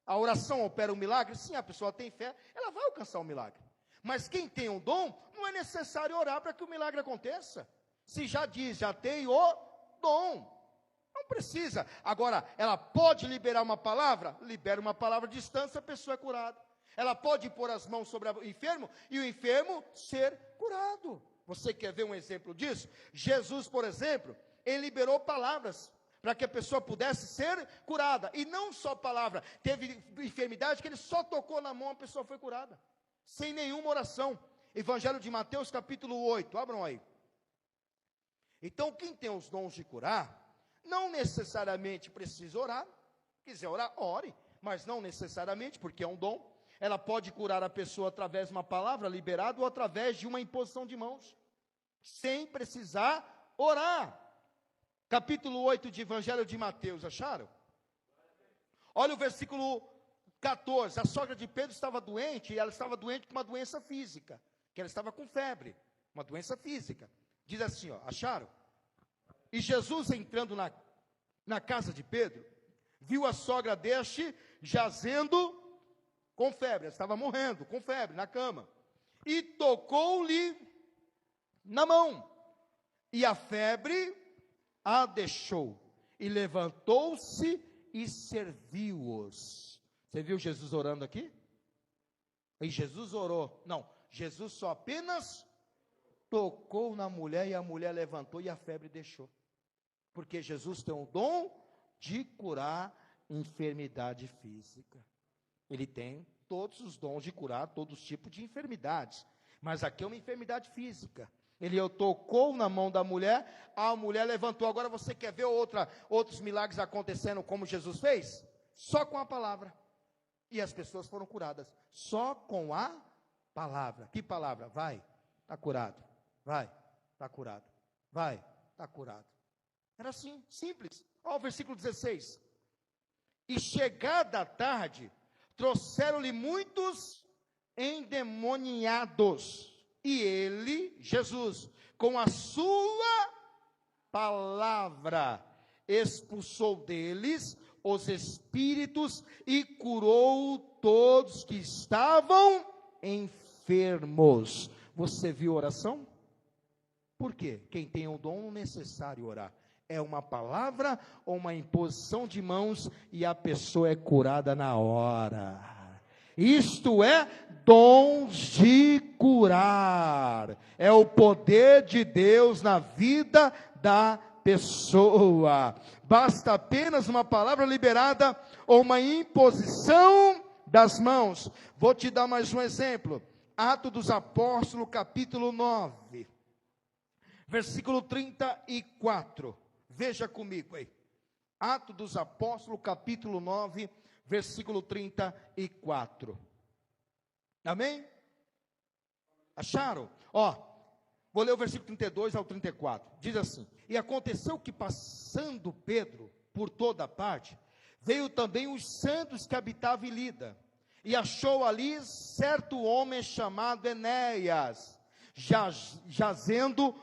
A oração opera um milagre? Sim, a pessoa tem fé, ela vai alcançar o milagre. Mas quem tem um dom, não é necessário orar para que o milagre aconteça. Se já diz, já tem o dom. Não precisa. Agora, ela pode liberar uma palavra? Libera uma palavra à distância, a pessoa é curada. Ela pode pôr as mãos sobre o enfermo e o enfermo ser curado. Você quer ver um exemplo disso? Jesus, por exemplo, ele liberou palavras para que a pessoa pudesse ser curada. E não só palavra, teve enfermidade que ele só tocou na mão, a pessoa foi curada. Sem nenhuma oração. Evangelho de Mateus, capítulo 8, abram aí. Então, quem tem os dons de curar, não necessariamente precisa orar. Quiser orar, ore, mas não necessariamente, porque é um dom. Ela pode curar a pessoa através de uma palavra liberada ou através de uma imposição de mãos, sem precisar orar. Capítulo 8 de Evangelho de Mateus, acharam? Olha o versículo 14, a sogra de Pedro estava doente, e ela estava doente com uma doença física, que ela estava com febre, uma doença física. Diz assim, ó, acharam? E Jesus, entrando na casa de Pedro, viu a sogra deste jazendo com febre, ela estava morrendo, com febre, na cama, e tocou-lhe na mão, e a febre a deixou, e levantou-se e serviu-os. Você viu Jesus orando aqui? E Jesus orou, não, Jesus só apenas tocou na mulher, e a mulher levantou, e a febre deixou, porque Jesus tem o dom de curar enfermidade física. Ele tem todos os dons de curar todos os tipos de enfermidades, mas aqui é uma enfermidade física. Ele tocou na mão da mulher, a mulher levantou. Agora você quer ver outros milagres acontecendo como Jesus fez? Só com a palavra. E as pessoas foram curadas, só com a palavra. Que palavra? Vai, está curado. Vai, está curado. Vai, está curado. Era assim, simples. Olha o versículo 16. E chegada a tarde, trouxeram-lhe muitos endemoniados, e ele, Jesus, com a sua palavra, expulsou deles os espíritos e curou todos que estavam enfermos. Você viu a oração? Por quê? Quem tem o dom não é necessário orar. É uma palavra ou uma imposição de mãos e a pessoa é curada na hora. Isto é dons de curar. É o poder de Deus na vida da pessoa. Basta apenas uma palavra liberada ou uma imposição das mãos. Vou te dar mais um exemplo. Atos dos Apóstolos, capítulo 9, versículo 34. Veja comigo aí. Atos dos Apóstolos, capítulo 9, versículo 34. Amém? Acharam? Ó, vou ler o versículo 32 ao 34. Diz assim: E aconteceu que, passando Pedro por toda parte, veio também os santos que habitavam em Lida, e achou ali certo homem chamado Enéas, jazendo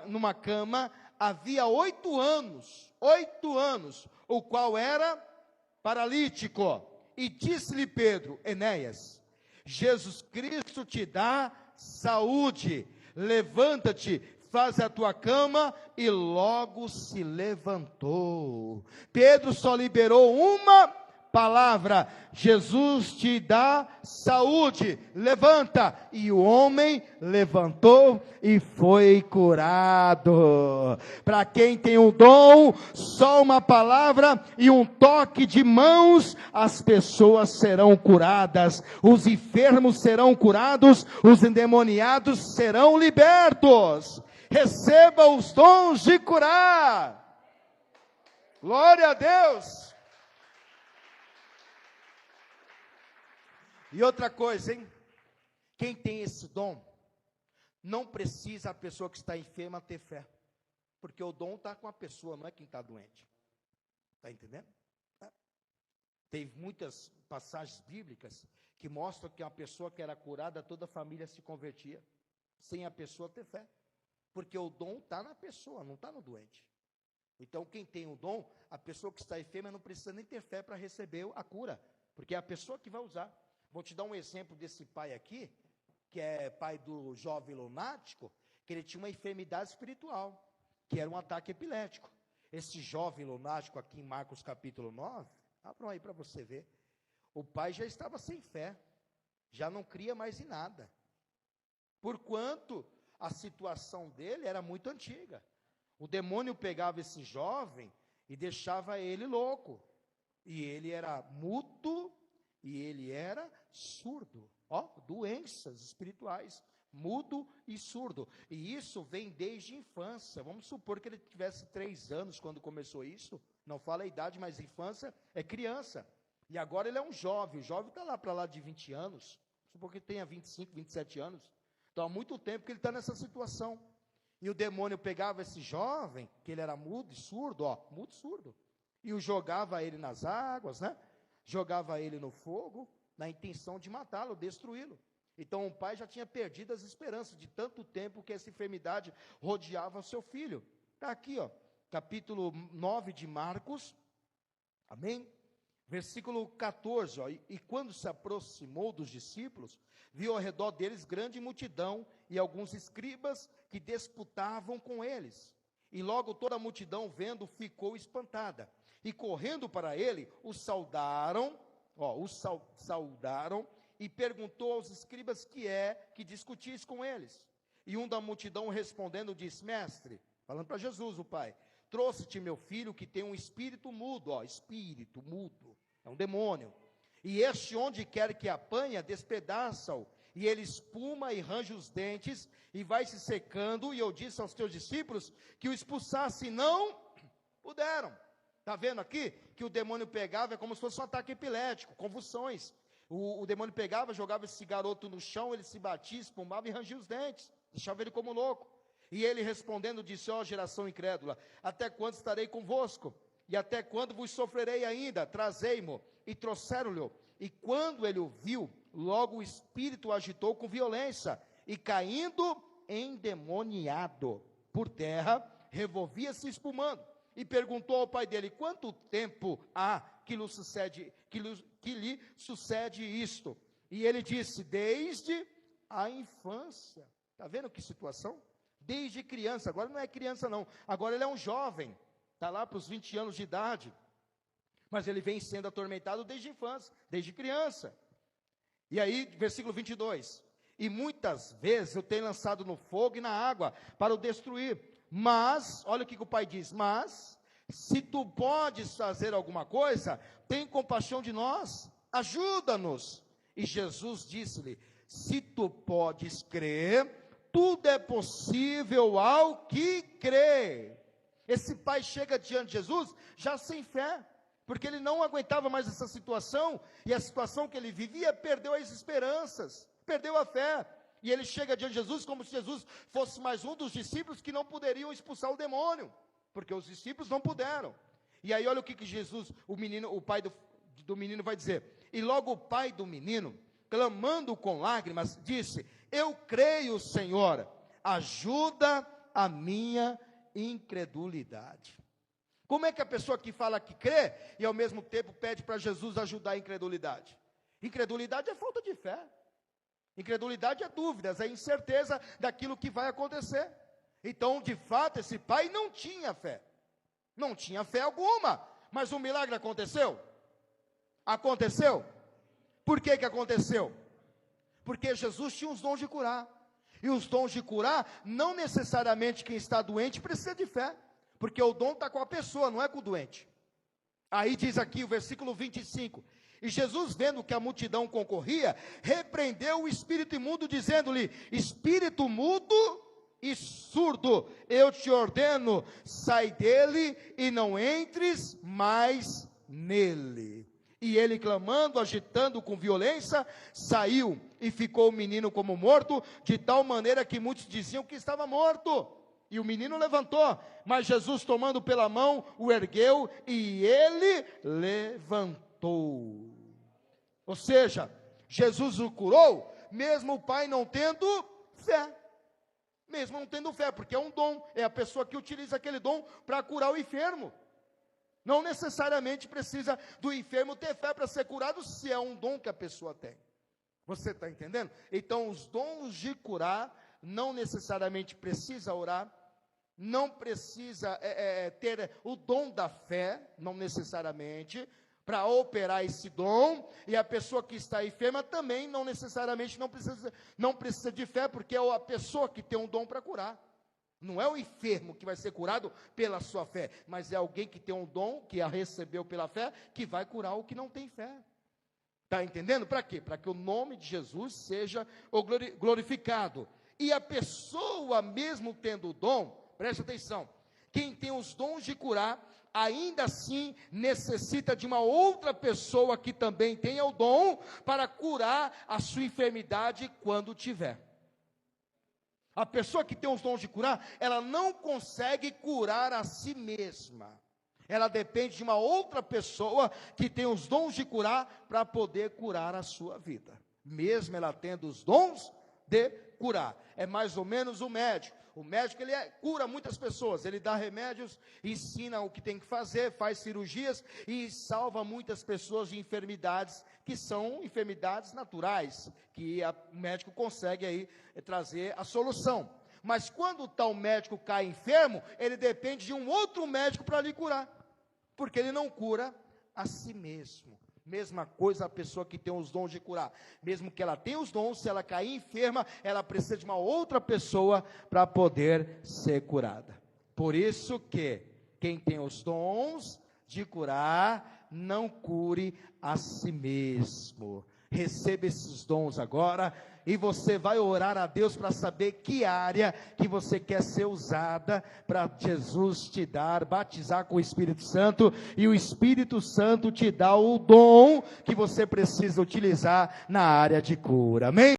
numa cama, havia 8 anos, o qual era paralítico. E disse-lhe Pedro: Enéas, Jesus Cristo te dá saúde, levanta-te, faz a tua cama. E logo se levantou. Pedro só liberou uma palavra: Jesus te dá saúde, levanta. E o homem levantou e foi curado. Para quem tem o dom, só uma palavra e um toque de mãos, as pessoas serão curadas, os enfermos serão curados, os endemoniados serão libertos. Receba os dons de curar. Glória a Deus. E outra coisa, hein? Quem tem esse dom, não precisa a pessoa que está enferma ter fé. Porque o dom está com a pessoa, não é quem está doente. Está entendendo? Tem muitas passagens bíblicas que mostram que uma pessoa que era curada, toda a família se convertia, sem a pessoa ter fé. Porque o dom está na pessoa, não está no doente. Então, quem tem o dom, a pessoa que está enferma não precisa nem ter fé para receber a cura, porque é a pessoa que vai usar. Vou te dar um exemplo desse pai aqui, que é pai do jovem lunático, que ele tinha uma enfermidade espiritual, que era um ataque epilético. Esse jovem lunático aqui em Marcos capítulo 9, abram aí para você ver, o pai já estava sem fé, já não cria mais em nada, porquanto a situação dele era muito antiga. O demônio pegava esse jovem e deixava ele louco, e ele era mudo, e ele era surdo, doenças espirituais, mudo e surdo, e isso vem desde a infância. Vamos supor que ele tivesse 3 anos quando começou isso, não fala a idade, mas infância é criança, e agora ele é um jovem, o jovem está lá para lá de 20 anos, supor que ele tenha 25, 27 anos, então há muito tempo que ele está nessa situação, e o demônio pegava esse jovem, que ele era mudo e surdo, mudo e surdo, e o jogava ele nas águas, jogava ele no fogo, na intenção de matá-lo, destruí-lo. Então o pai já tinha perdido as esperanças, de tanto tempo que essa enfermidade rodeava o seu filho. Está aqui, capítulo 9 de Marcos, amém? Versículo 14, e quando se aproximou dos discípulos, viu ao redor deles grande multidão, e alguns escribas que disputavam com eles. E logo toda a multidão, vendo, ficou espantada, e correndo para ele, o saudaram, e perguntou aos escribas que discutis com eles. E um da multidão respondendo disse: mestre, falando para Jesus, o pai, trouxe-te meu filho que tem um espírito mudo, espírito mudo, é um demônio, e este onde quer que apanha, despedaça-o, e ele espuma e range os dentes, e vai se secando, e eu disse aos teus discípulos que o expulsasse, e não puderam. Está vendo aqui, que o demônio pegava, é como se fosse um ataque epilético, convulsões, o demônio pegava, jogava esse garoto no chão, ele se batia, espumava e rangia os dentes, deixava ele como louco. E ele respondendo disse: geração incrédula, até quando estarei convosco? E até quando vos sofrerei ainda? Trazei-mo. E trouxeram-lhe. E quando ele o viu, logo o espírito o agitou com violência, e caindo endemoniado por terra, revolvia-se espumando. E perguntou ao pai dele: quanto tempo há que lhe sucede isto? E ele disse: desde a infância. Está vendo que situação? Desde criança. Agora não é criança não, agora ele é um jovem, está lá para os 20 anos de idade, mas ele vem sendo atormentado desde a infância, desde criança. E aí, versículo 22, e muitas vezes eu tenho lançado no fogo e na água para o destruir, mas, olha o que o pai diz: mas, se tu podes fazer alguma coisa, tem compaixão de nós, ajuda-nos. E Jesus disse-lhe: se tu podes crer, tudo é possível ao que crê. Esse pai chega diante de Jesus já sem fé, porque ele não aguentava mais essa situação, e a situação que ele vivia, perdeu as esperanças, perdeu a fé, e ele chega diante de Jesus como se Jesus fosse mais um dos discípulos que não poderiam expulsar o demônio, porque os discípulos não puderam. E aí olha o que Jesus, o pai do menino vai dizer: e logo o pai do menino, clamando com lágrimas, disse: eu creio, Senhor, ajuda a minha incredulidade. Como é que a pessoa que fala que crê, e ao mesmo tempo pede para Jesus ajudar a incredulidade? Incredulidade é falta de fé, incredulidade é dúvidas, é incerteza daquilo que vai acontecer. Então, de fato, esse pai não tinha fé alguma, mas o milagre aconteceu? Aconteceu. Por que aconteceu? Porque Jesus tinha os dons de curar, e os dons de curar, não necessariamente quem está doente precisa de fé, porque o dom está com a pessoa, não é com o doente. Aí diz aqui o versículo 25, e Jesus, vendo que a multidão concorria, repreendeu o espírito imundo, dizendo-lhe: espírito mudo e surdo, eu te ordeno, sai dele e não entres mais nele. E ele, clamando, agitando com violência, saiu, e ficou o menino como morto, de tal maneira que muitos diziam que estava morto. E o menino levantou, mas Jesus, tomando pela mão, o ergueu, e ele levantou. Ou seja, Jesus o curou, mesmo o pai não tendo fé. Mesmo não tendo fé, porque é um dom, é a pessoa que utiliza aquele dom para curar o enfermo. Não necessariamente precisa do enfermo ter fé para ser curado, se é um dom que a pessoa tem. Você está entendendo? Então, os dons de curar, não necessariamente precisa orar, não precisa ter o dom da fé, não necessariamente, para operar esse dom, e a pessoa que está enferma também não necessariamente não precisa de fé, porque é a pessoa que tem um dom para curar. Não é o enfermo que vai ser curado pela sua fé, mas é alguém que tem um dom, que a recebeu pela fé, que vai curar o que não tem fé. Está entendendo? Para quê? Para que o nome de Jesus seja glorificado. E a pessoa, mesmo tendo o dom, preste atenção, quem tem os dons de curar, ainda assim necessita de uma outra pessoa que também tenha o dom para curar a sua enfermidade quando tiver. A pessoa que tem os dons de curar, ela não consegue curar a si mesma. Ela depende de uma outra pessoa que tem os dons de curar para poder curar a sua vida. Mesmo ela tendo os dons de curar. É mais ou menos o médico. O médico, ele cura muitas pessoas, ele dá remédios, ensina o que tem que fazer, faz cirurgias e salva muitas pessoas de enfermidades que são enfermidades naturais, que o médico consegue aí trazer a solução. Mas quando o tal médico cai enfermo, ele depende de um outro médico para lhe curar, porque ele não cura a si mesmo. Mesma coisa a pessoa que tem os dons de curar. Mesmo que ela tenha os dons, se ela cair enferma, ela precisa de uma outra pessoa para poder ser curada. Por isso que quem tem os dons de curar, não cure a si mesmo. Receba esses dons agora e você vai orar a Deus para saber que área que você quer ser usada para Jesus te dar, batizar com o Espírito Santo, e o Espírito Santo te dá o dom que você precisa utilizar na área de cura. Amém?